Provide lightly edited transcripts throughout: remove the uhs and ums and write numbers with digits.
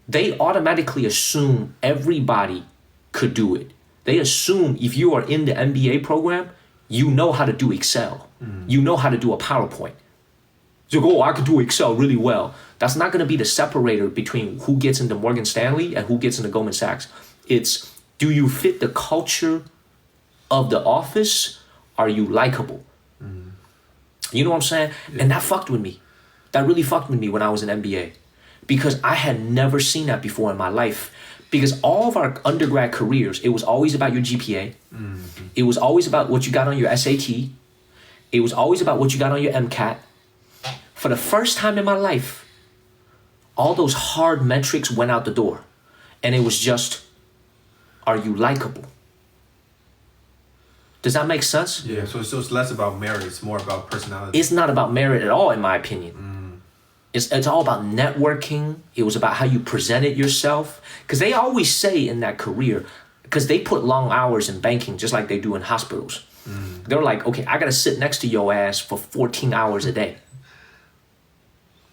they automatically assume everybody could do it. They assume if you are in the MBA program, you know how to do Excel. You know how to do a PowerPoint. So go, I could do Excel really well. That's not going to be the separator between who gets into Morgan Stanley and who gets into Goldman Sachs. It's, do you fit the culture of the office? Are you likable? You know what I'm saying? Yeah. And that fucked with me. That really fucked with me when I was in MBA, because I had never seen that before in my life. Because all of our undergrad careers, it was always about your GPA. It was always about what you got on your SAT. It was always about what you got on your MCAT. For the first time in my life, all those hard metrics went out the door. And it was just, are you likable? Does that make sense? Yeah, so it's less about merit, it's more about personality. It's not about merit at all, in my opinion. It's all about networking. It was about how you presented yourself. Because they always say in that career, because they put long hours in banking just like they do in hospitals. They're like, okay, I got to sit next to your ass for 14 hours a day.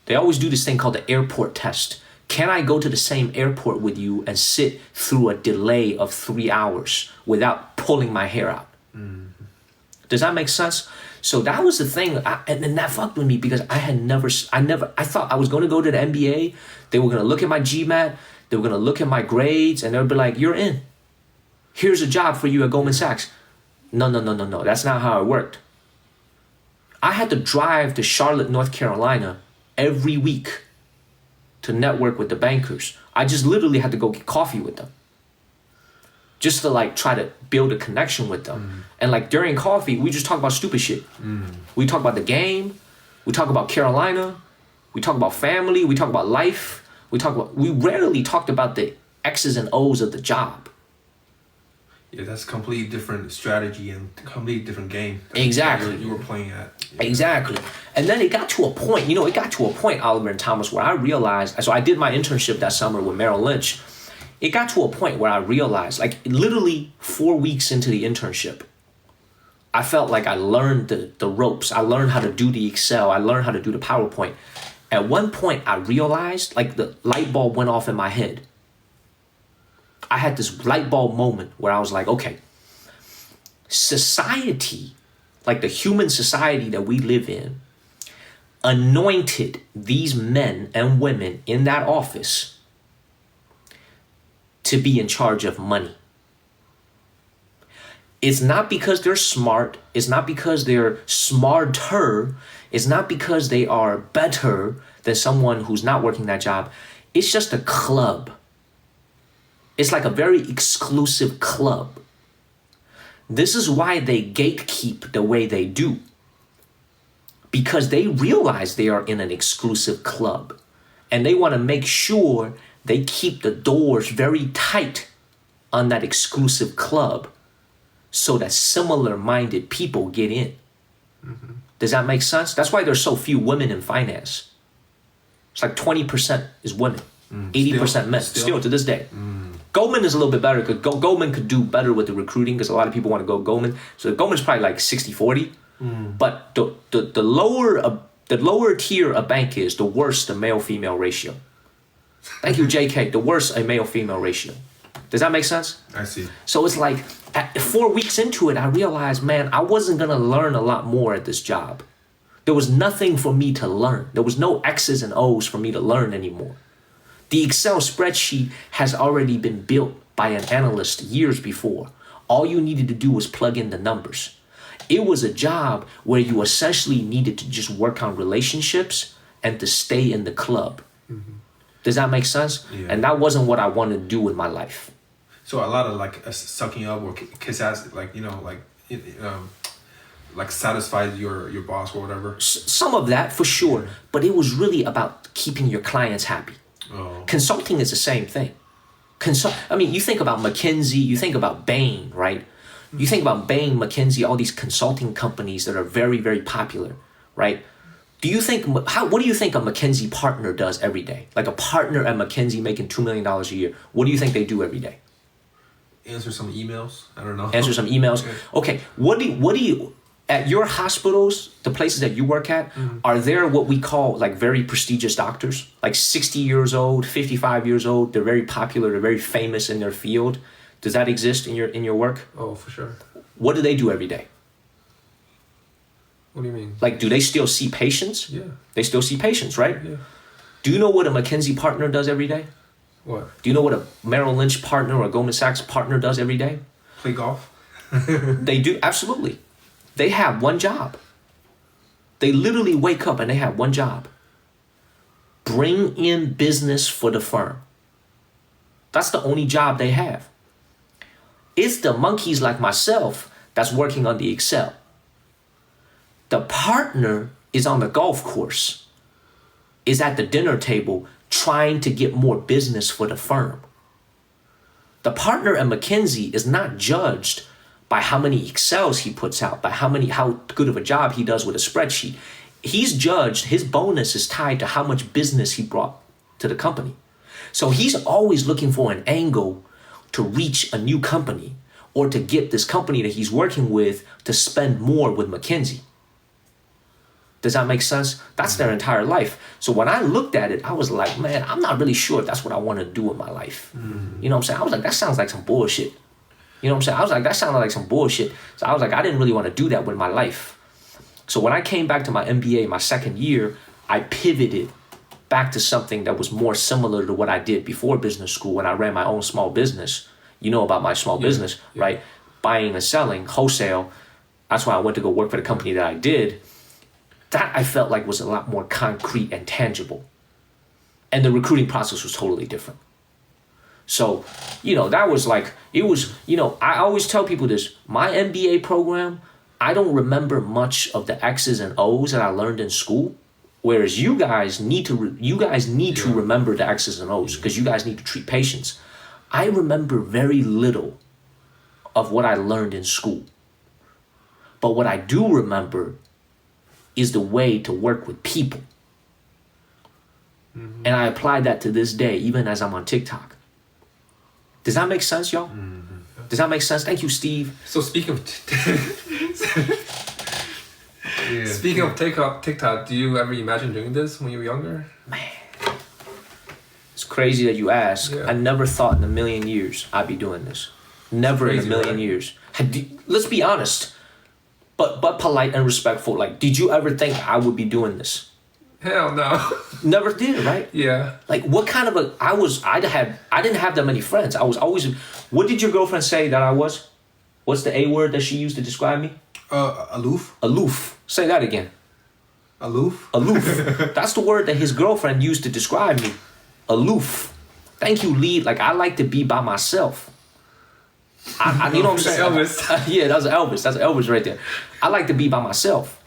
They always do this thing called the airport test. Can I go to the same airport with you and sit through a delay of 3 hours without pulling my hair out? Does that make sense? So that was the thing, and that fucked with me because I thought I was going to go to the MBA. They were going to look at my GMAT. They were going to look at my grades, and they would be like, you're in. Here's a job for you at Goldman Sachs. No. That's not how it worked. I had to drive to Charlotte, North Carolina every week to network with the bankers. I just literally had to go get coffee with them, just to like try to build a connection with them. And like during coffee, we just talk about stupid shit. We talk about the game. We talk about Carolina. We talk about family. We talk about life. We rarely talked about the X's and O's of the job. Yeah, that's a completely different strategy and completely different game. Exactly. You were playing at. Yeah. Exactly. And then it got to a point, Oliver and Thomas, where I realized, so I did my internship that summer with Merrill Lynch. It got to a point where I realized, like literally 4 weeks into the internship, I felt like I learned the ropes. I learned how to do the Excel. I learned how to do the PowerPoint. At one point, I realized, like the light bulb went off in my head. I had this light bulb moment where I was like, okay, society, like the human society that we live in, anointed these men and women in that office to be in charge of money. It's not because they're smart. It's not because they're smarter. It's not because they are better than someone who's not working that job. It's just a club. It's like a very exclusive club. This is why they gatekeep the way they do. Because they realize they are in an exclusive club. And they want to make sure they keep the doors very tight on that exclusive club so that similar-minded people get in. Does that make sense? That's why there's so few women in finance. It's like 20% is women, 80% men, still to this day. Goldman is a little bit better because Goldman could do better with the recruiting because a lot of people want to go Goldman. So Goldman's probably like 60-40. But the lower tier a bank is, the worse the male-female ratio. Thank you, JK. The worse a male-female ratio. Does that make sense? I see. So it's like 4 weeks into it, I realized, man, I wasn't going to learn a lot more at this job. There was nothing for me to learn. There was no X's and O's for me to learn anymore. The Excel spreadsheet has already been built by an analyst years before. All you needed to do was plug in the numbers. It was a job where you essentially needed to just work on relationships and to stay in the club. Does that make sense? Yeah. And that wasn't what I wanted to do in my life. So a lot of like sucking up or kiss ass, like, you know, like satisfied your boss or whatever. Some of that for sure, but it was really about keeping your clients happy. Oh. Consulting is the same thing. I mean, you think about McKinsey, you think about Bain, right? You think about Bain, McKinsey, all these consulting companies that are very, very popular, right? What do you think a McKinsey partner does every day? Like a partner at McKinsey making $2 million a year. What do you think they do every day? Answer some emails. I don't know. Answer some emails. Okay. at your hospitals, the places that you work at, are there what we call like very prestigious doctors, like 60 years old, 55 years old? They're very popular. They're very famous in their field. Does that exist in your work? Oh, for sure. What do they do every day? What do you mean? Like, do they still see patients? Yeah. They still see patients, right? Yeah. Do you know what a McKinsey partner does every day? What? Do you know what a Merrill Lynch partner or a Goldman Sachs partner does every day? Play golf. They do, absolutely. They have one job. They literally wake up and they have one job. Bring in business for the firm. That's the only job they have. It's the monkeys like myself that's working on the Excel. The partner is on the golf course, is at the dinner table trying to get more business for the firm. The partner at McKinsey is not judged by how many Excels he puts out, by how good of a job he does with a spreadsheet. He's judged, his bonus is tied to how much business he brought to the company. So he's always looking for an angle to reach a new company or to get this company that he's working with to spend more with McKinsey. Does that make sense? That's their entire life. So when I looked at it, I was like, man, I'm not really sure if that's what I want to do with my life. You know what I'm saying? I was like, that sounds like some bullshit. You know what I'm saying? I was like, that sounded like some bullshit. So I was like, I didn't really want to do that with my life. So when I came back to my MBA my second year, I pivoted back to something that was more similar to what I did before business school when I ran my own small business. You know about my small business, right? Buying and selling, wholesale. That's why I went to go work for the company that I did. That I felt like was a lot more concrete and tangible. And the recruiting process was totally different. So, you know, that was like, it was, you know, I always tell people this, my MBA program, I don't remember much of the X's and O's that I learned in school. Whereas you guys need to remember the X's and O's because you guys need to treat patients. I remember very little of what I learned in school. But what I do remember is the way to work with people. And I apply that to this day, even as I'm on TikTok. Does that make sense, y'all? Does that make sense? Thank you, Steve. So speaking of speaking of TikTok, do you ever imagine doing this when you were younger? Man, it's crazy that you ask. Yeah. I never thought in a million years I'd be doing this. Never Crazy, in a million right? years. Let's be honest, but polite and respectful. Like, did you ever think I would be doing this? Hell no. Never did, right? Yeah. Like, what kind of a I didn't have that many friends. I was always. What did your girlfriend say that I was? What's the A word that she used to describe me? Aloof. Aloof. Say that again. Aloof. Aloof. That's the word that his girlfriend used to describe me. Aloof. Thank you, Lee. Like, I like to be by myself. You know what I'm saying? Elvis. Yeah, that's Elvis. That's Elvis right there. I like to be by myself.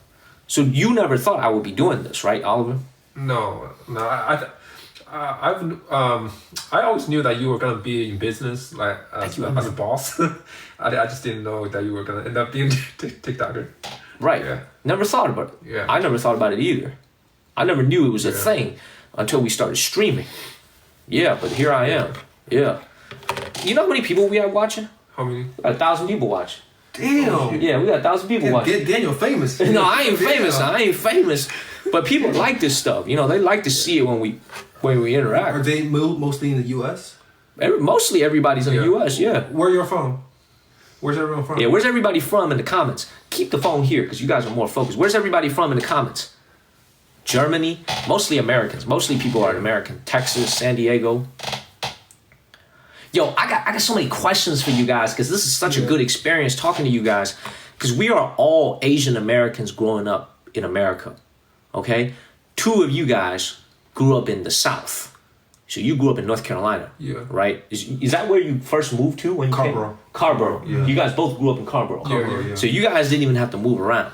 So you never thought I would be doing this, right, Oliver? No. I always knew that you were gonna be in business, like as a boss. I just didn't know that you were gonna end up being TikToker. Right. Yeah. Never thought about it. Yeah. I never thought about it either. I never knew it was a thing until we started streaming. Yeah, but here I am. Yeah. You know how many people we have watching? How many? 1,000 people watching. Damn. Yeah, we got 1,000 people watching. Get Daniel famous. No, I ain't famous. Damn. I ain't famous. But people like this stuff. You know, they like to see it when we interact. Are they mostly in the U.S.? Mostly everybody's in the U.S., yeah. Where you're from? Where's everyone from? Yeah, where's everybody from in the comments? Keep the phone here because you guys are more focused. Where's everybody from in the comments? Germany? Mostly Americans. Mostly people are American. Texas, San Diego. Yo, I got so many questions for you guys because this is such a good experience talking to you guys because we are all Asian Americans growing up in America, okay? 2 of you guys grew up in the South. So you grew up in North Carolina, right? Is that where you first moved to when you Carrboro. came? Carrboro. Yeah. You guys both grew up in Carrboro. Yeah. So you guys didn't even have to move around.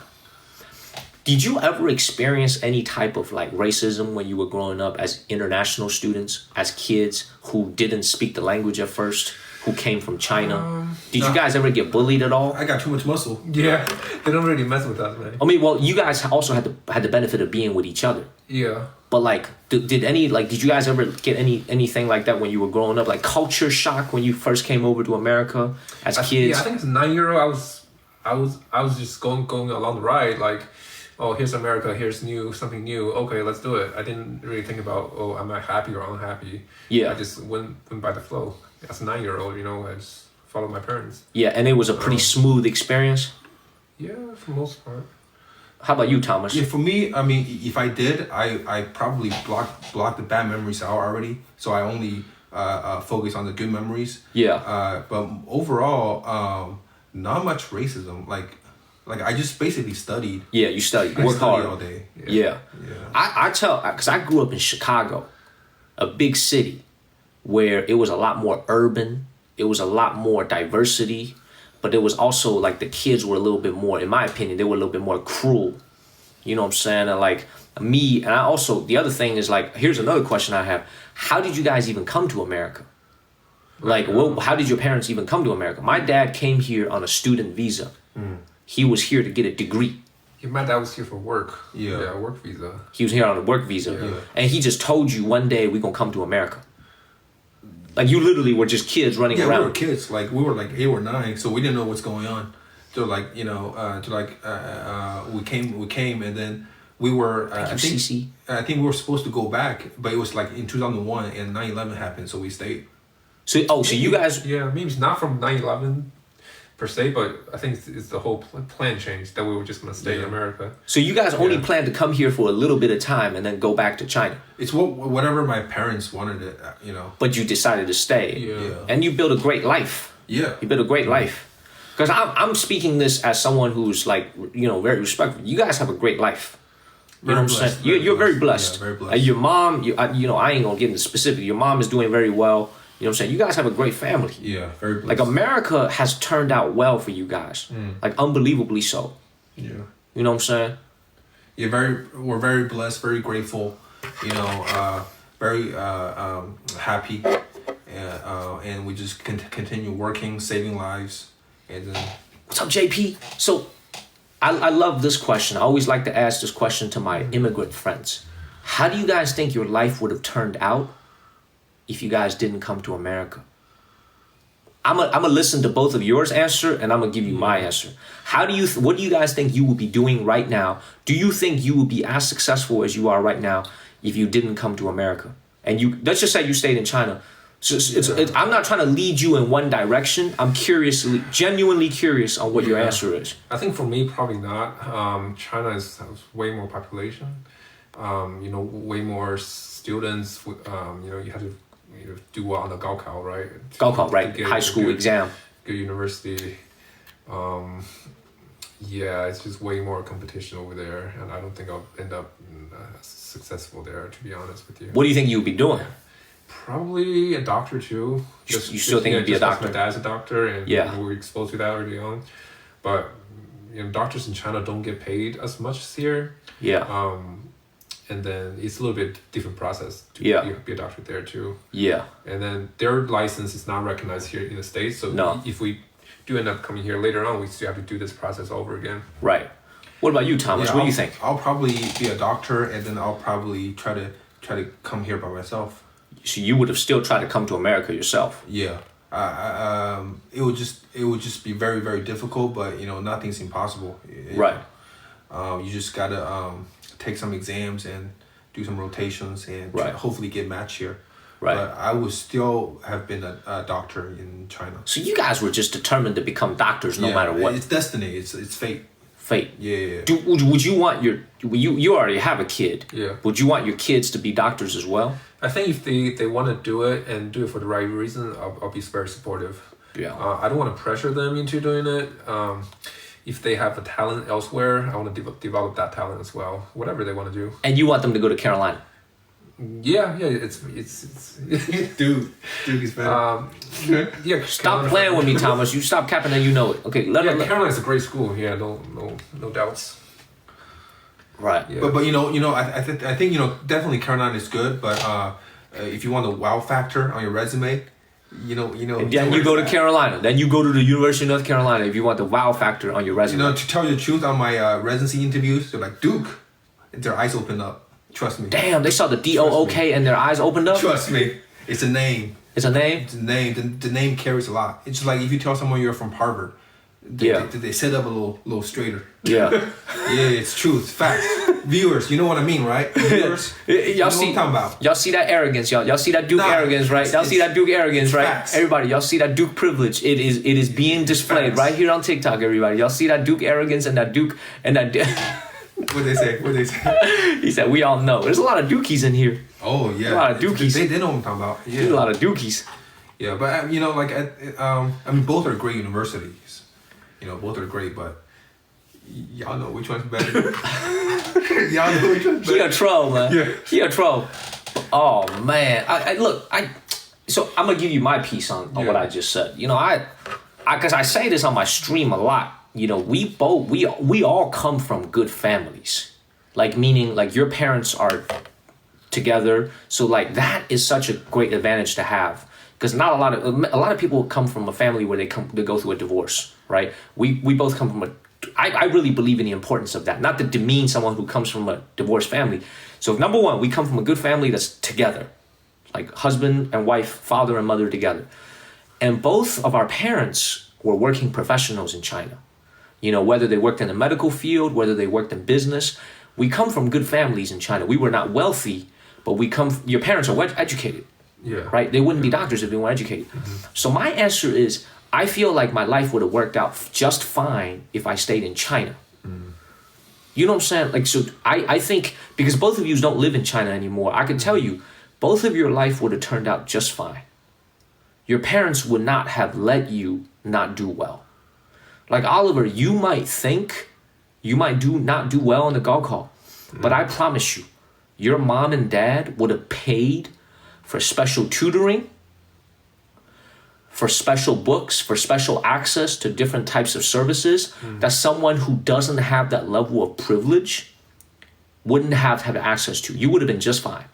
Did you ever experience any type of like racism when you were growing up as international students, as kids who didn't speak the language at first, who came from China? Did you guys ever get bullied at all? I got too much muscle. Yeah, they don't really mess with us, man. I mean, well, you guys also had the benefit of being with each other. Yeah. But like, did you guys ever get anything like that when you were growing up? Like culture shock when you first came over to America as kids? Yeah, I think it's 9 year old. I was just going along the ride like, oh, here's America, here's something new. Okay, let's do it. I didn't really think about, oh, am I happy or unhappy? Yeah. I just went by the flow. As a 9-year-old, I just followed my parents. Yeah, and it was a pretty smooth experience. Yeah, for the most part. How about you, Thomas? Yeah, for me, I mean, if I did, I probably blocked the bad memories out already. So I only focus on the good memories. Yeah. But overall, not much racism. Like I just basically studied. Yeah, you studied. I Work studied hard. all day. Yeah. Yeah. I tell, because I grew up in Chicago, a big city where it was a lot more urban. It was a lot more diversity. But it was also like the kids were a little bit more, in my opinion, they were a little bit more cruel. You know what I'm saying? And like me, and I also, the other thing is like, here's another question I have. How did you guys even come to America? Like, how did your parents even come to America? My dad came here on a student visa. He was here to get a degree. Yeah, my dad was here for work. Yeah. Yeah, work visa. He was here on a work visa. Yeah. And he just told you one day we're going to come to America. Like, you literally were just kids running around. We were kids. Like, we were like 8 or 9, so we didn't know what's going on. So like, we came and then we were, I think we were supposed to go back, but it was like in 2001 and 9/11 happened, so we stayed. So you guys... Yeah, maybe it's not from 9/11 per se, but I think it's the whole plan changed that we were just going to stay in America. So you guys only planned to come here for a little bit of time and then go back to China. It's whatever my parents wanted it, But you decided to stay. Yeah. And you built a great life. Yeah. You built a great life. Because I'm speaking this as someone who's like, very respectful. You guys have a great life. You know what I'm saying? You're very blessed. Yeah, very blessed. Your mom, I ain't gonna get into specific. Your mom is doing very well. You know what I'm saying? You guys have a great family. Yeah, very blessed. Like America has turned out well for you guys. Like unbelievably so. Yeah. You know what I'm saying? Yeah, we're very blessed, very grateful, very happy, and we just continue working, saving lives, and then. What's up, JP? So, I love this question. I always like to ask this question to my immigrant friends. How do you guys think your life would have turned out if you guys didn't come to America? I'm gonna listen to both of yours answer, and I'm gonna give you my answer. What do you guys think you would be doing right now? Do you think you would be as successful as you are right now if you didn't come to America? And let's just say you stayed in China. So I'm not trying to lead you in one direction. I'm genuinely curious on what your answer is. I think for me, probably not. China has way more population. Way more students. You have to do well on the Gaokao, right? Gaokao, right? High school exam. Good university. It's just way more competition over there, and I don't think I'll end up successful there, to be honest with you. What do you think you would be doing? Probably a doctor too. You still think you'd be a doctor? My dad's a doctor, and we were exposed to that early on. But doctors in China don't get paid as much as here. Yeah. And then it's a little bit different process to be a doctor there too. Yeah. And then their license is not recognized here in the States. So if we do end up coming here later on, we still have to do this process over again. Right. What about you, Thomas? What do you think? I'll probably be a doctor, and then I'll probably try to come here by myself. So you would have still tried to come to America yourself? Yeah. It would just be very, very difficult, but nothing's impossible. Right. You just gotta take some exams and do some rotations and hopefully get matched here. Right. But I would still have been a doctor in China. So you guys were just determined to become doctors no matter what. It's destiny. It's fate. Fate. Yeah. Would you want you already have a kid? Yeah. Would you want your kids to be doctors as well? I think if they want to do it and do it for the right reason, I'll be very supportive. Yeah. I don't want to pressure them into doing it. If they have a talent elsewhere, I want to develop that talent as well. Whatever they want to do. And you want them to go to Carolina? Yeah. It's Dude, he's better. Stop playing with me, Thomas. You stop capping and you know it. Okay, Carolina's a great school. Yeah, no doubts. Right. Yeah. But I think definitely Carolina is good. But if you want the wow factor on your resume, Then you go to Carolina. Then you go to the University of North Carolina if you want the wow factor on your resume. To tell you the truth, on my residency interviews, they're like Duke, and their eyes open up. Trust me. Damn, they saw the DOOK and their eyes opened up? Trust me. It's a name. It's a name? It's a name. The name carries a lot. It's just like if you tell someone you're from Harvard, they sit up a little straighter. Yeah. Yeah, it's truth, facts. Viewers, you know what I mean, right? Viewers, you know what I'm talking about. Y'all see that arrogance, y'all. Y'all see that Duke arrogance, right? Y'all see that Duke arrogance, right? Facts. Everybody, y'all see that Duke privilege. It is being displayed Facts. right here on TikTok. Everybody, y'all see that Duke arrogance and that Duke and that. What they say? He said, "We all know." There's a lot of Dookies in here. Oh yeah, A lot of dookies. They know what I'm talking about. There's a Yeah, lot of Dookies. yeah, but you know, like I mean, both are great universities. You know, both are great, but y'all know which one's better. Y'all know which one's He a better. troll, man. Yeah. He a troll. Oh man, so I'm gonna give you my piece on what I just said. You know, because I say this on my stream a lot. You know, we all come from good families, like meaning like your parents are together, so like that is such a great advantage to have. Because not a lot of people come from a family where they go through a divorce, right? We both come from I really believe in the importance of that. Not to demean someone who comes from a divorced family. So number one, we come from a good family that's together, like husband and wife, father and mother together. And both of our parents were working professionals in China. You know, whether they worked in the medical field, whether they worked in business. We come from good families in China. We were not wealthy, but your parents are educated. Yeah. Right? They wouldn't be doctors if they weren't educated. So my answer is, I feel like my life would have worked out just fine if I stayed in China. You know what I'm saying? Like, so I think, because both of you don't live in China anymore, I can tell you, both of your life would have turned out just fine. Your parents would not have let you not do well. Like Oliver, you might think you might not do well in the Gaokao, but I promise you, your mom and dad would have paid for special tutoring, for special books, for special access to different types of services that someone who doesn't have that level of privilege wouldn't have had access to. You would have been just fine.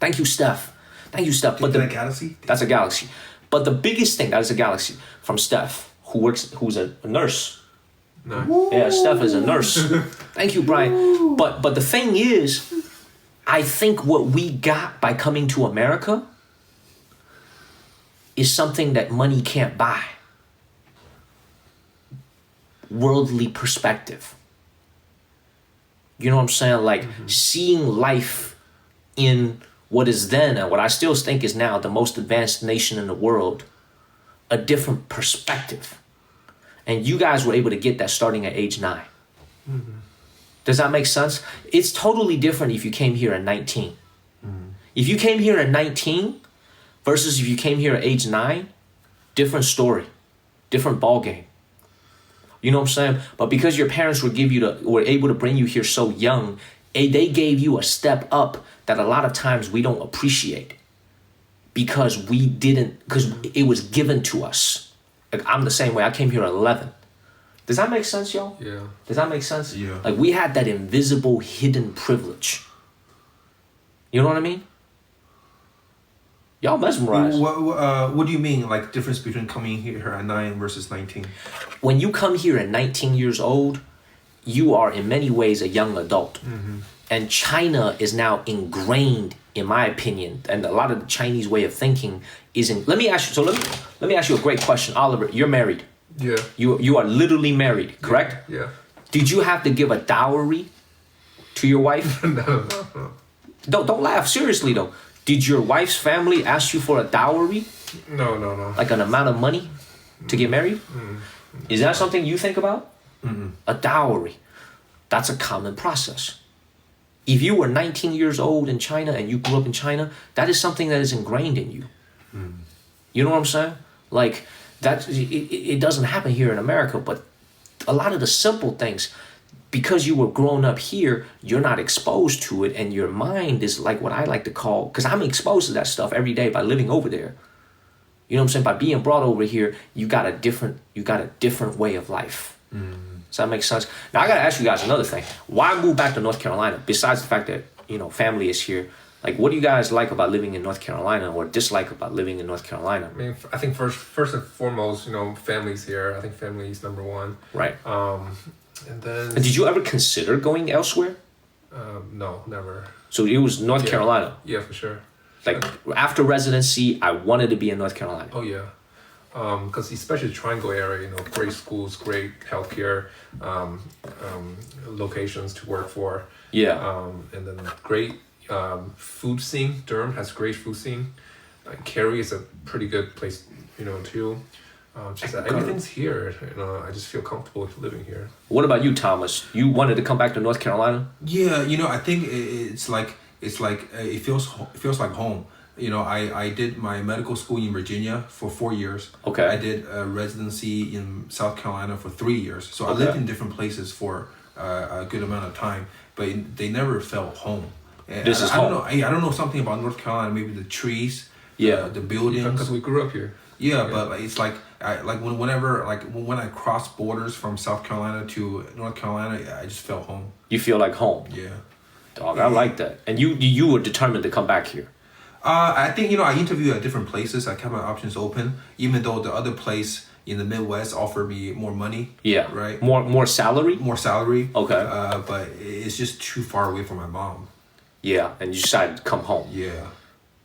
Thank you, Steph. Thank you, Steph. But the galaxy. That's a galaxy. But the biggest thing, that is a galaxy, from Steph, who's a nurse. No. Yeah, Steph is a nurse. Thank you, Brian. But the thing is, I think what we got by coming to America is something that money can't buy. Worldly perspective. You know what I'm saying? Like seeing life in what is then, and what I still think is now, the most advanced nation in the world, a different perspective. And you guys were able to get that starting at age 9. Does that make sense? It's totally different if you came here at 19. If you came here at 19 versus if you came here at age 9, different story, different ball game. You know what I'm saying? But because your parents were able to bring you here so young, they gave you a step up that a lot of times we don't appreciate because it was given to us. Like, I'm the same way. I came here at 11. Does that make sense, y'all? Yeah. Does that make sense? Yeah. Like, we had that invisible, hidden privilege. You know what I mean? Y'all mesmerized. What do you mean, like, difference between coming here at 9 versus 19? When you come here at 19 years old, you are in many ways a young adult. And China is now ingrained, in my opinion, and a lot of the Chinese way of thinking is in. Let me ask you a great question, Oliver. You're married. Yeah. You are literally married, correct? Yeah. Did you have to give a dowry to your wife? No. Don't laugh. Seriously though, did your wife's family ask you for a dowry, No. like an amount of money, to get married? Is that something you think about? A dowry. That's a common process. If you were 19 years old in China and you grew up in China, that is something that is ingrained in you. You know what I'm saying? Like, it doesn't happen here in America, but a lot of the simple things, because you were grown up here, you're not exposed to it, and your mind is like what I like to call, because I'm exposed to that stuff every day by living over there. You know what I'm saying? By being brought over here, you got a different way of life. Does that make sense? Now I gotta ask you guys another thing. Why move back to North Carolina? Besides the fact that, you know, family is here. Like, what do you guys like about living in North Carolina, or dislike about living in North Carolina? I mean, I think first and foremost, you know, family's here. I think family is number one. Right. And then. And did you ever consider going elsewhere? No, never. So it was North Carolina. Yeah, for sure. Like, after residency, I wanted to be in North Carolina. Oh yeah. because especially the Triangle area, great schools, great healthcare, locations to work for. Yeah. And then great food scene. Durham has great food scene. Cary is a pretty good place, too. Just that everything's here. I just feel comfortable living here. What about you, Thomas? You wanted to come back to North Carolina? Yeah, I think it's like it feels like home. I did my medical school in Virginia for 4 years. Okay. I did a residency in South Carolina for 3 years. So I Okay. lived in different places for a good amount of time, but they never felt home. And This is I don't home. know. I don't know something about North Carolina. Maybe the trees. Yeah. The buildings. Because we grew up here. Yeah, but like, it's like when I cross borders from South Carolina to North Carolina, I just felt home. You feel like home. Yeah. Dog, I like that. And you were determined to come back here. I think I interviewed at different places. I kept my options open, even though the other place in the Midwest offered me more money. Yeah. Right. More salary? More salary. Okay. But it's just too far away from my mom. Yeah. And you decided to come home. Yeah.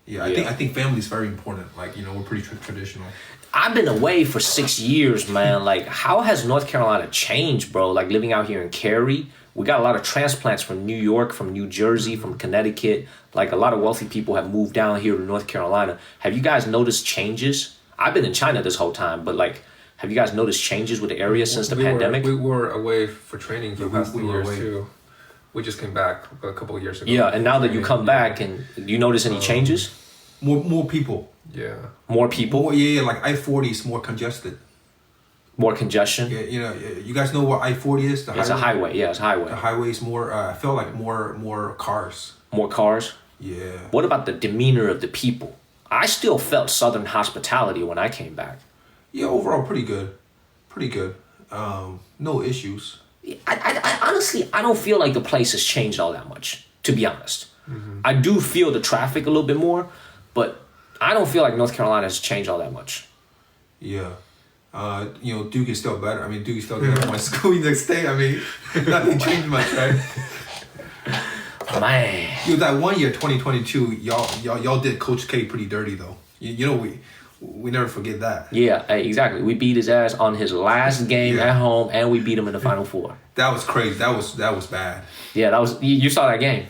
Yeah. Yeah. I think family is very important. Like we're pretty traditional. I've been away for 6 years, man. Like, how has North Carolina changed, bro? Like, living out here in Cary, we got a lot of transplants from New York, from New Jersey, from Connecticut. Like, a lot of wealthy people have moved down here to North Carolina. Have you guys noticed changes? I've been in China this whole time, but like, have you guys noticed changes with the area since the pandemic? We were away for training for the past we 2 were years away. too. We just came back a couple of years ago. Yeah, and now that you come Yeah. back, and do you notice any changes? More people. Yeah. More people, Like I-40 is more congested. more congestion. Yeah, you guys know what I-40 is? The It's a highway. Yeah, it's a highway. The highway is more. I felt like more cars. More cars. Yeah. What about the demeanor of the people? I still felt Southern hospitality when I came back. Yeah, overall pretty good. Pretty good. No issues. I honestly, I don't feel like the place has changed all that much, to be honest. I do feel the traffic a little bit more, but I don't feel like North Carolina has changed all that much. Yeah. Duke is still better. I mean, Duke is still the number one school in the state. I mean, nothing changed much, right? Man. That 1 year, 2022, y'all did Coach K pretty dirty though. We never forget that. Yeah, exactly. We beat his ass on his last game Yeah. at home, and we beat him in the Final Four. That was crazy. That was bad. Yeah, that was you saw that game.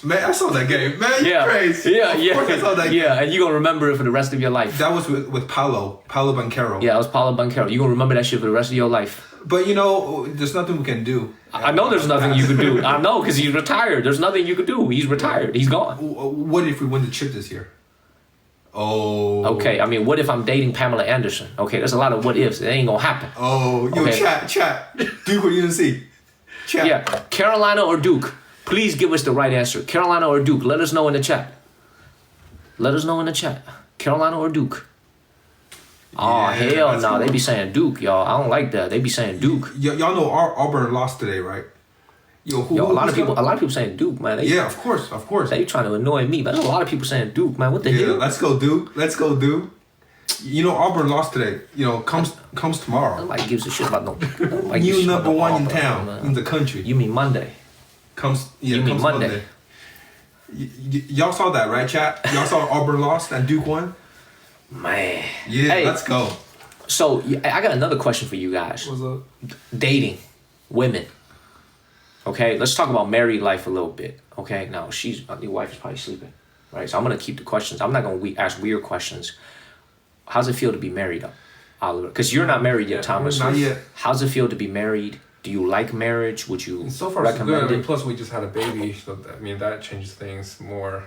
Man, I saw that game. Man, you Yeah, crazy. yeah, Of yeah, course I saw that game. yeah, and you gonna remember it for the rest of your life. That was with Paolo Banchero. Yeah, it was Paulo Banchero. You gonna remember that shit for the rest of your life. But there's nothing we can do. I know there's nothing you could do. I know because he's retired. There's nothing you could do. He's retired. He's gone. What if we win the chip this year? Oh. Okay, I mean, what if I'm dating Pamela Anderson? Okay, there's a lot of what ifs. It ain't gonna happen. Oh, yo, Okay. chat. Duke or UNC? Chat. Yeah, Carolina or Duke? Please give us the right answer. Carolina or Duke? Let us know in the chat. Let us know in the chat. Carolina or Duke? Oh, Yeah, hell that's no. cool. They be saying Duke, y'all. I don't like that. They be saying Duke. Y'all know Auburn lost today, right? Yo, Yo, a lot who's of people got- saying Duke, man. They, Yeah, of course. They trying to annoy me, but there's a lot of people saying Duke, man. What the Yeah, hell? let's go, Duke. Auburn lost today. Comes tomorrow. Nobody gives a shit about no. nobody gives a New shit number about one in Auburn, town, man. in the country. You mean Monday? You mean comes Monday. Y'all saw that, right, chat? Y'all saw Auburn lost and Duke won? Man. Yeah, Hey, let's go. So I got another question for you guys. What's up? Dating women. Okay, let's talk about married life a little bit. Okay, now your wife is probably sleeping, right? So I'm gonna keep the questions. I'm not gonna ask weird questions. How's it feel to be married, Oliver? Because you're not married yet, Thomas. Not yet. How's it feel to be married? Do you like marriage? Would you So far, so good. I recommend mean, it? plus we just had a baby, so that changes things more.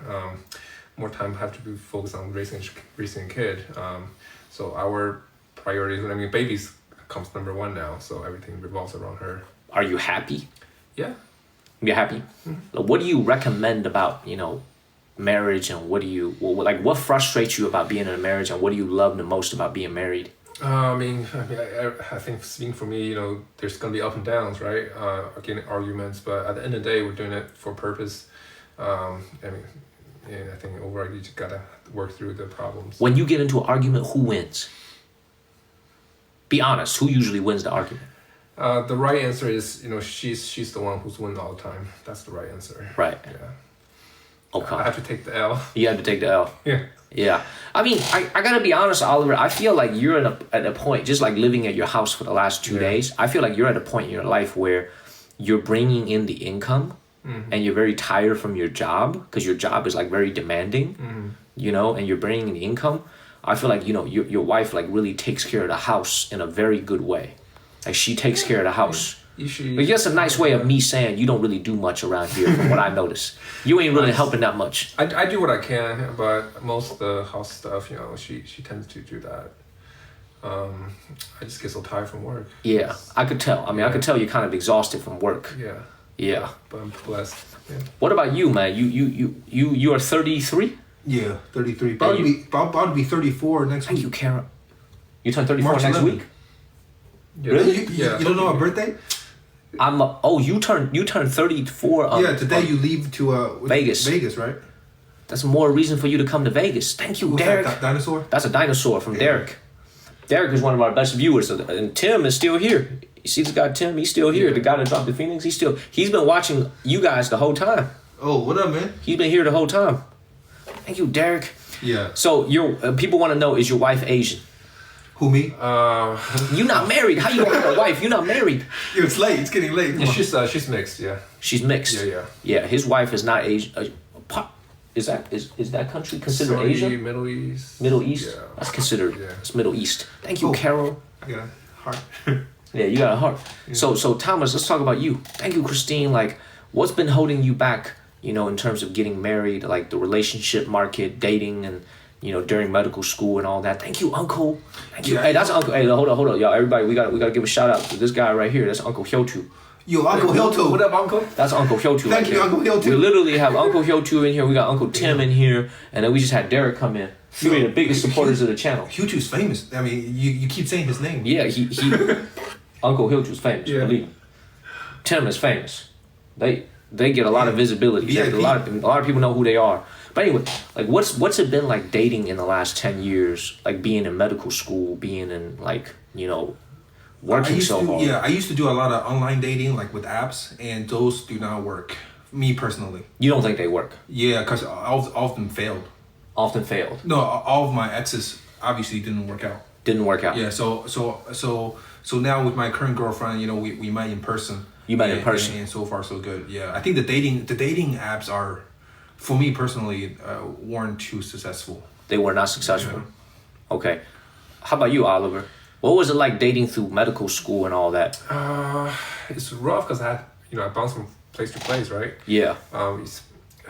More time have to be focused on raising a kid. So our priorities. I mean, babies comes number one now, so everything revolves around her. Are you happy? Yeah. You're happy. What do you recommend about marriage, and what frustrates you about being in a marriage, and what do you love the most about being married? I think speaking for me, there's gonna be up and downs, right? Again, arguments, but at the end of the day, we're doing it for a purpose. I think overall you just gotta work through the problems. When you get into an argument, who wins? Be honest. Who usually wins the argument? The right answer is, she's the one who's winning all the time. That's the right answer. Right. Yeah. Okay. I have to take the L. You had to take the L. Yeah. Yeah. I mean, I gotta be honest, Oliver. I feel like you're at a point, just like living at your house for the last 2 days. I feel like you're at a point in your life where you're bringing in the income, and you're very tired from your job because your job is like very demanding, and you're bringing in the income. I feel like your wife like really takes care of the house in a very good way. Like she takes care of the house. But that's a nice way of me saying you don't really do much around here, from what I notice. You ain't really helping that much. I do what I can, but most of the house stuff, she tends to do that. I just get so tired from work. Yeah, I could tell. I mean, I could tell you're kind of exhausted from work. Yeah. Yeah. But I'm blessed. Yeah. What about you, man? You are 33? Yeah, 33. About to be 34 next Thank week. you, Karen. You turn 34 March next 11th. week? Yeah. Really? You don't know my birthday? You turn 34 on, Today you leave to Vegas. Vegas, right? That's more reason for you to come to Vegas. Thank you, Who's Derek. that, dinosaur? That's a dinosaur from Derek. Derek is one of our best viewers, and Tim is still here. You see this guy Tim? He's still here. Yeah. The guy that dropped the Phoenix, he's been watching you guys the whole time. Oh, what up, man? He's been here the whole time. Thank you, Derek. Yeah. So your people want to know, is your wife Asian? Who, me? You not married. How you gonna have a wife? You not married. Yo, it's late. It's getting late. Come on. She's mixed. Yeah. She's mixed. Yeah. Yeah, his wife is not Asian. Is that country considered Saudi, Asia? Middle East. Middle East? Yeah. That's considered. Yeah. It's Middle East. Thank you, Oh. Carol. I got a heart. Yeah, you got a heart. So Thomas, let's talk about you. Thank you, Christine. Like, what's been holding you back, in terms of getting married, like the relationship market, dating, and during medical school and all that. Thank you, Uncle. Thank you. Yeah. Hey, that's Uncle. Hey, hold on, y'all. Everybody, we gotta give a shout out to this guy right here. That's Uncle Hyotu. Yo, Uncle Hilto. What up, Uncle? That's Uncle Hyotu. Thank you, Uncle Hyotu. We literally have Uncle Hyotu in here. We got Uncle Tim in here, and then we just had Derek come in. Three of the biggest supporters of the channel. Hutu's famous. I mean, you keep saying his name. Yeah, he Uncle Hyotu's famous. Yeah. Believe me. Tim is famous. They get a lot of visibility. VIP. A lot of people know who they are. But anyway, like what's it been like dating in the last 10 years? Like being in medical school, being in working so hard. Yeah, I used to do a lot of online dating, like with apps, and those do not work. Me personally. You don't think they work? Yeah, because all of them failed. Often failed. No, all of my exes obviously didn't work out. Didn't work out. Yeah, so now with my current girlfriend, we met in person. You met in person. and so far so good. Yeah, I think the dating apps are, for me personally, weren't too successful. They were not successful. Yeah. Okay. How about you, Oliver? What was it like dating through medical school and all that? It's rough because I bounced from place to place, right? Yeah.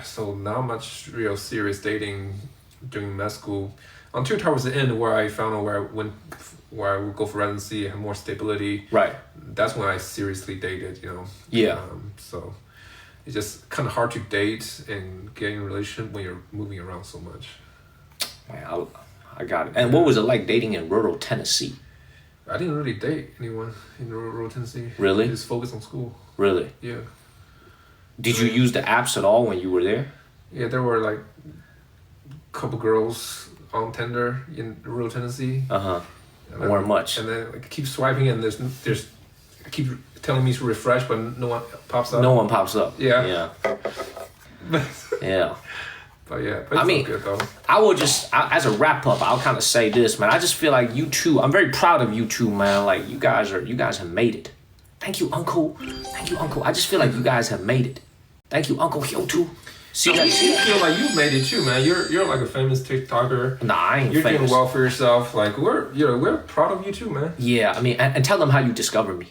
So not much real serious dating during med school until towards the end where I found out where I would go for residency and have more stability. Right. That's when I seriously dated, Yeah. So it's just kind of hard to date and get in a relationship when you're moving around so much. Man, I got it. And what was it like dating in rural Tennessee? I didn't really date anyone in rural Tennessee. Really? Just focus on school. Really? Yeah. Did you use the apps at all when you were there? Yeah, there were like a couple girls on Tinder in rural Tennessee. Uh-huh. And then- Weren't much. And then I keep swiping and there's I keep telling me to refresh but no one pops up. No one pops up. Yeah. Yeah. Yeah. But yeah, I it's mean, all good though. I will as a wrap up, I'll kind of say this, man. I just feel like you two, I'm very proud of you two, man. Like you guys have made it. Thank you, Uncle. Thank you, Uncle. I just feel like you guys have made it. Thank you, Uncle Hyotu. See that? You feel like you made it too, man. You're like a famous TikToker. Nah, I ain't You're famous. doing well for yourself. Like we're proud of you too, man. Yeah, I mean, and tell them how you discovered me.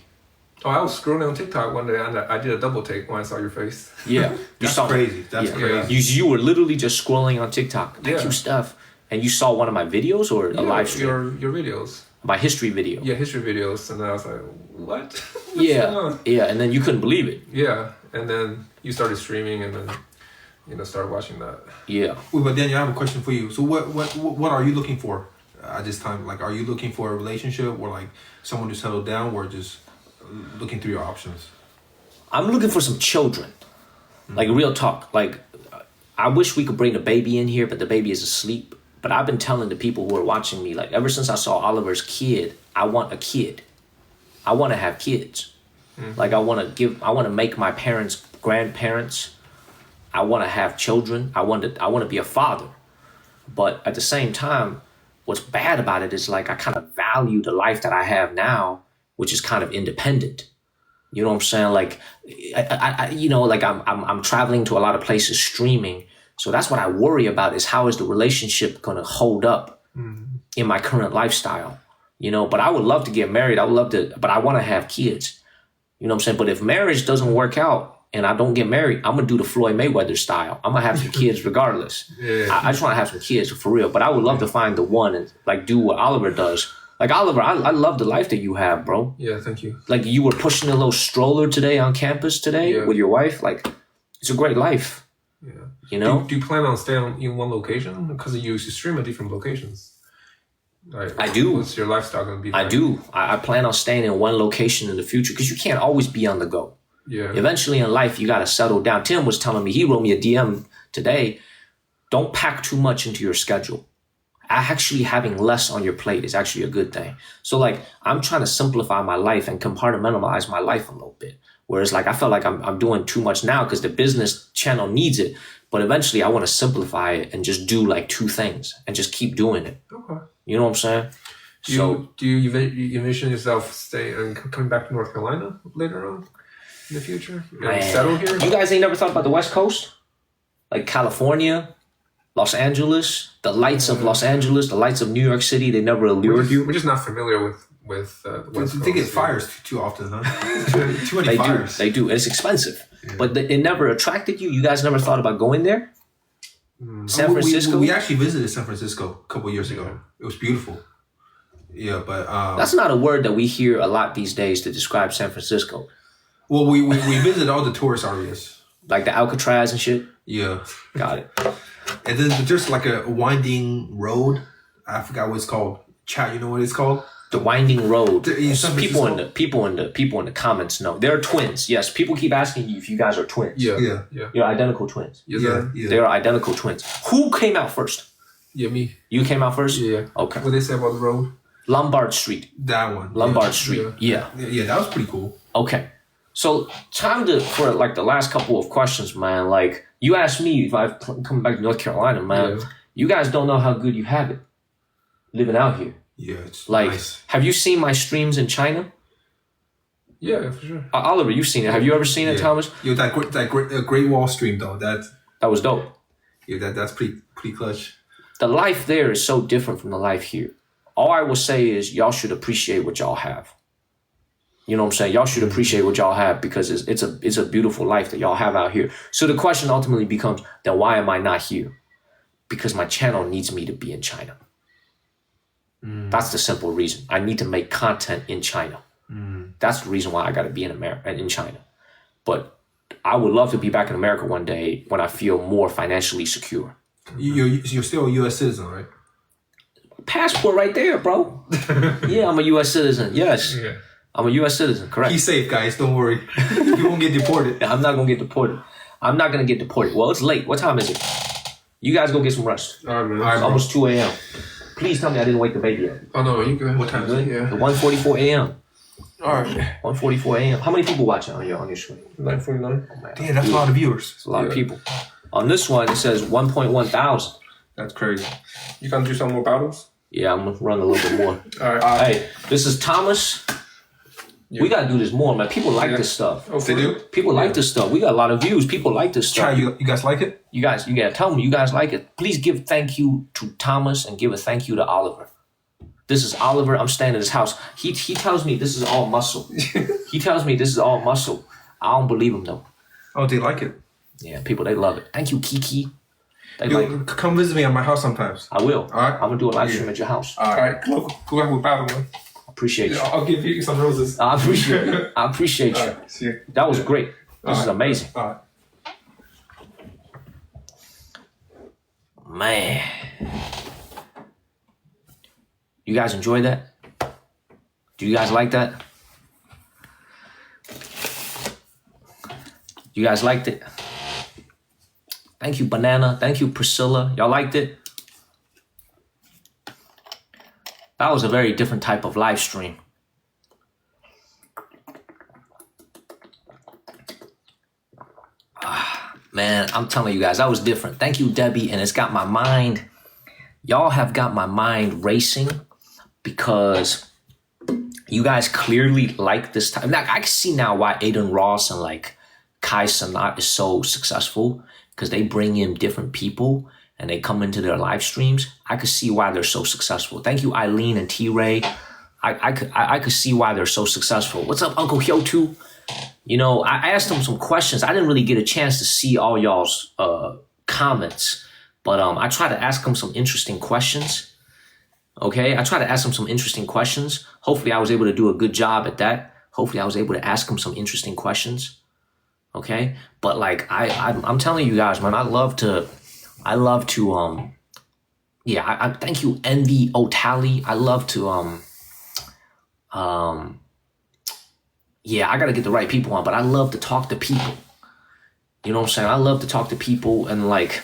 Oh, I was scrolling on TikTok one day and I did a double take when I saw your face. Yeah, you That's saw crazy. That's yeah. crazy. You were literally just scrolling on TikTok. Thank Yeah. you, Steph. And you saw one of my videos or a live stream? Your videos. My history video. Yeah, history videos, and I was like, what? What's going Yeah, on? yeah, and then you couldn't believe it. Yeah, and then you started streaming, and then started watching that. Yeah. Wait, but Daniel, I have a question for you. So what are you looking for at this time? Like, are you looking for a relationship or like someone to settle down, or just looking through your options? I'm looking for some children. Like real talk. Like I wish we could bring the baby in here, but the baby is asleep. But I've been telling the people who are watching me, like ever since I saw Oliver's kid, I want a kid. I want to have kids. Like I want to make my parents, grandparents, I want to have children. I want to be a father. But at the same time, what's bad about it is like I kind of value the life that I have now, which is kind of independent. You know what I'm saying? Like, like I'm traveling to a lot of places streaming. So that's what I worry about is how is the relationship going to hold up in my current lifestyle? But I would love to get married. I would love to, but I want to have kids. You know what I'm saying? But if marriage doesn't work out and I don't get married, I'm going to do the Floyd Mayweather style. I'm going to have some kids regardless. I just want to have some kids for real. But I would love to find the one and like do what Oliver does. Like, Oliver, I love the life that you have, bro. Yeah, thank you. Like, you were pushing a little stroller today on campus today with your wife. Like, it's a great life. Yeah. You know? Do you plan on staying in one location? Because you stream at different locations. Like, I do. What's your lifestyle going to be like? I do. I plan on staying in one location in the future because you can't always be on the go. Yeah. Eventually in life, you got to settle down. Tim was telling me, he wrote me a DM today, don't pack too much into your schedule. Actually having less on your plate is actually a good thing. So like, I'm trying to simplify my life and compartmentalize my life a little bit. Whereas like, I felt like I'm doing too much now because the business channel needs it. But eventually I want to simplify it and just do like 2 things and just keep doing it. Okay. You know what I'm saying? Do you envision yourself staying and coming back to North Carolina later on in the future? And settle here? You guys ain't never thought about the West Coast? Like California, Los Angeles, the lights of Los Angeles, the lights of New York City, they never allured you? We're just not familiar with the West Coast. They get fires too often, huh? Too many fires. They do. It's expensive. Yeah. But it never attracted you? You guys never thought about going there? San Francisco? We actually visited San Francisco a couple of years ago. It was beautiful. Yeah, but... that's not a word that we hear a lot these days to describe San Francisco. Well, we visited all the tourist areas. Like the Alcatraz and shit? Yeah. Got it. And then there's like a winding road. I forgot what it's called. Chat, you know what it's called? The winding road. People in the comments know. They're twins. Yes, people keep asking you if you guys are twins. Yeah. You're identical twins. Yeah. They are identical twins. Who came out first? Yeah, me. You came out first? Yeah. Okay. What they say about the road? Lombard Street. That one. Lombard Street. Yeah, that was pretty cool. Okay. So for like the last couple of questions, man. Like you asked me if I've come back to North Carolina, man. Yeah. You guys don't know how good you have it living out here. Yeah, it's like, nice. Have you seen my streams in China? Yeah, for sure. Oliver, you've seen it. Have you ever seen it, Thomas? Yo, that Great Wall stream though, that was dope. Yeah, that's pretty clutch. The life there is so different from the life here. All I will say is y'all should appreciate what y'all have. You know what I'm saying? Y'all should appreciate what y'all have because it's a beautiful life that y'all have out here. So the question ultimately becomes, then why am I not here? Because my channel needs me to be in China. That's the simple reason. I need to make content in China. That's the reason why I got to be in China. But I would love to be back in America one day when I feel more financially secure. You're still a U.S. citizen, right? Passport right there, bro. Yeah, I'm a U.S. citizen. Yes. Yeah. I'm a U.S. citizen, correct. He's safe, guys. Don't worry. You won't get deported. I'm not going to get deported. Well, it's late. What time is it? You guys go get some rest. All right, man. It's almost 2 a.m. Please tell me I didn't wake the baby up. Oh, no, you good. What time is it? Yeah. 1:44 a.m. All right. 1:44 a.m. How many people watching on your stream? 949. Oh, man. Damn, that's a lot of viewers. It's a lot of people. On this one, it says 1.1 thousand. That's crazy. You gonna do some more battles? Yeah, I'm gonna run a little bit more. All right. Hey, this is Thomas. Yeah. We gotta do this more, man. People like this stuff. Oh, they do? People like this stuff. We got a lot of views. People like this stuff. You guys like it? You gotta tell me you guys like it. Please give thank you to Thomas and give a thank you to Oliver. This is Oliver. I'm staying at his house. He tells me this is all muscle. He tells me this is all muscle. I don't believe him though. Oh, they like it. Yeah, people, they love it. Thank you, Kiki. Come visit me at my house sometimes. I will. All right. I'm gonna do a live stream at your house. All right. Good luck with battle, man. Appreciate you. I'll give you some roses. I appreciate it. I appreciate you. Right, see you. That was great. This is amazing. All right. Man. You guys enjoy that? Do you guys like that? You guys liked it? Thank you, Banana. Thank you, Priscilla. Y'all liked it? That was a very different type of live stream. Man. Man, I'm telling you guys, that was different. Thank you, Debbie. And it's got my mind, y'all have got my mind racing because you guys clearly like this time. Now, I can see now why Aiden Ross and like Kai Cenat is so successful because they bring in different people and they come into their live streams. I could see why they're so successful. Thank you, Eileen and T-Ray. I could see why they're so successful. What's up, Uncle Hyotu? You know, I asked them some questions. I didn't really get a chance to see all y'all's comments, but I tried to ask them some interesting questions. Okay, I tried to ask them some interesting questions. Hopefully I was able to do a good job at that. Hopefully I was able to ask them some interesting questions. Okay, but like I'm telling you guys, man, I love to yeah, I thank you, Envy Otali. I love to yeah, I gotta get the right people on, but I love to talk to people. You know what I'm saying? I love to talk to people, and like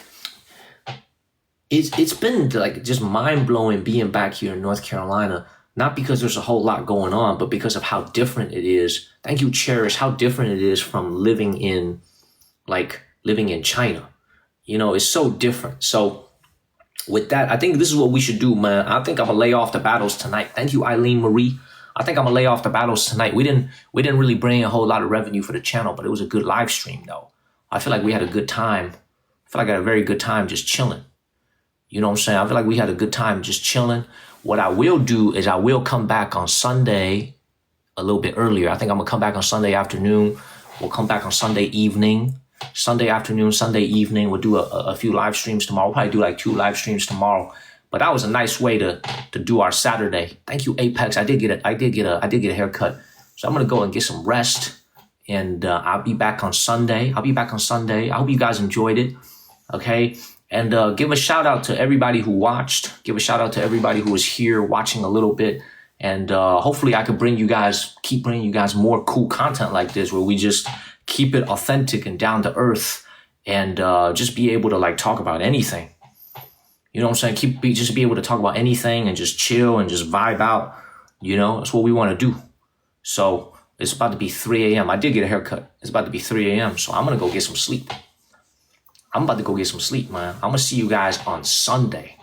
it's been like just mind-blowing being back here in North Carolina, not because there's a whole lot going on, but because of how different it is. Thank you, Cherish, how different it is from living in China. You know, it's so different. So with that, I think this is what we should do, man. I think I'm gonna lay off the battles tonight. Thank you, Eileen Marie. I think I'm gonna lay off the battles tonight. We didn't really bring a whole lot of revenue for the channel, but it was a good live stream though. I feel like we had a good time. I feel like I had a very good time just chilling. You know what I'm saying? I feel like we had a good time just chilling. What I will do is I will come back on Sunday a little bit earlier. I think I'm gonna come back on Sunday afternoon. We'll come back on Sunday evening. Sunday afternoon, Sunday evening. We'll do a few live streams tomorrow. We'll probably do like 2 live streams tomorrow. But that was a nice way to do our Saturday. Thank you, Apex. I did get a haircut. So I'm gonna go and get some rest. And I'll be back on Sunday. I hope you guys enjoyed it. Okay. And give a shout out to everybody who watched. Give a shout out to everybody who was here watching a little bit. And hopefully I could keep bringing you guys more cool content like this, where we just keep it authentic and down to earth, and just be able to like talk about anything. You know what I'm saying? Just be able to talk about anything and just chill and just vibe out. You know, that's what we want to do. So it's about to be 3 a.m. I did get a haircut. It's about to be 3 a.m. So I'm going to go get some sleep. I'm about to go get some sleep, man. I'm going to see you guys on Sunday.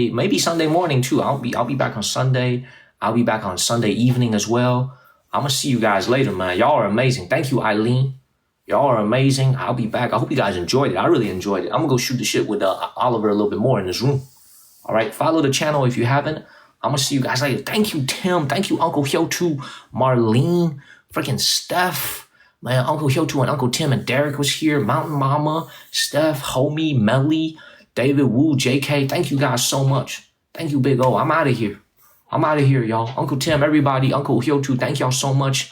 Maybe Sunday morning too. I'll be back on Sunday. I'll be back on Sunday evening as well. I'm going to see you guys later, man. Y'all are amazing. Thank you, Eileen. Y'all are amazing. I'll be back. I hope you guys enjoyed it. I really enjoyed it. I'm going to go shoot the shit with Oliver a little bit more in this room. All right. Follow the channel if you haven't. I'm going to see you guys later. Thank you, Tim. Thank you, Uncle Hyotu, Marlene, freaking Steph. Man, Uncle Hyotu and Uncle Tim and Derek was here. Mountain Mama, Steph, Homie, Melly, David Wu, JK. Thank you guys so much. Thank you, Big O. I'm out of here. Y'all. Uncle Tim, everybody, Uncle Hyotu, thank y'all so much.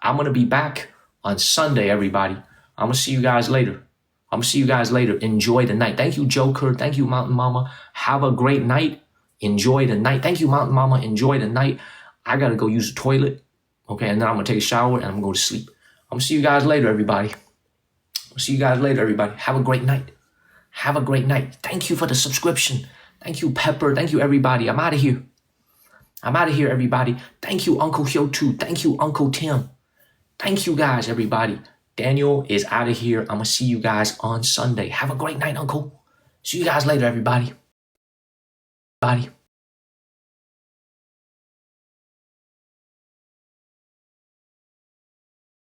I'm going to be back on Sunday, everybody. I'm going to see you guys later. Enjoy the night. Thank you, Joker. Thank you, Mountain Mama. Have a great night. Enjoy the night. Thank you, Mountain Mama. Enjoy the night. I got to go use the toilet. Okay, and then I'm going to take a shower and I'm going to go to sleep. I'm going to see you guys later, everybody. Have a great night. Thank you for the subscription. Thank you, Pepper. Thank you, everybody. I'm out of here, everybody. Thank you, Uncle Hyotu. Thank you, Uncle Tim. Thank you, guys, everybody. Daniel is out of here. I'm going to see you guys on Sunday. Have a great night, Uncle. See you guys later, everybody.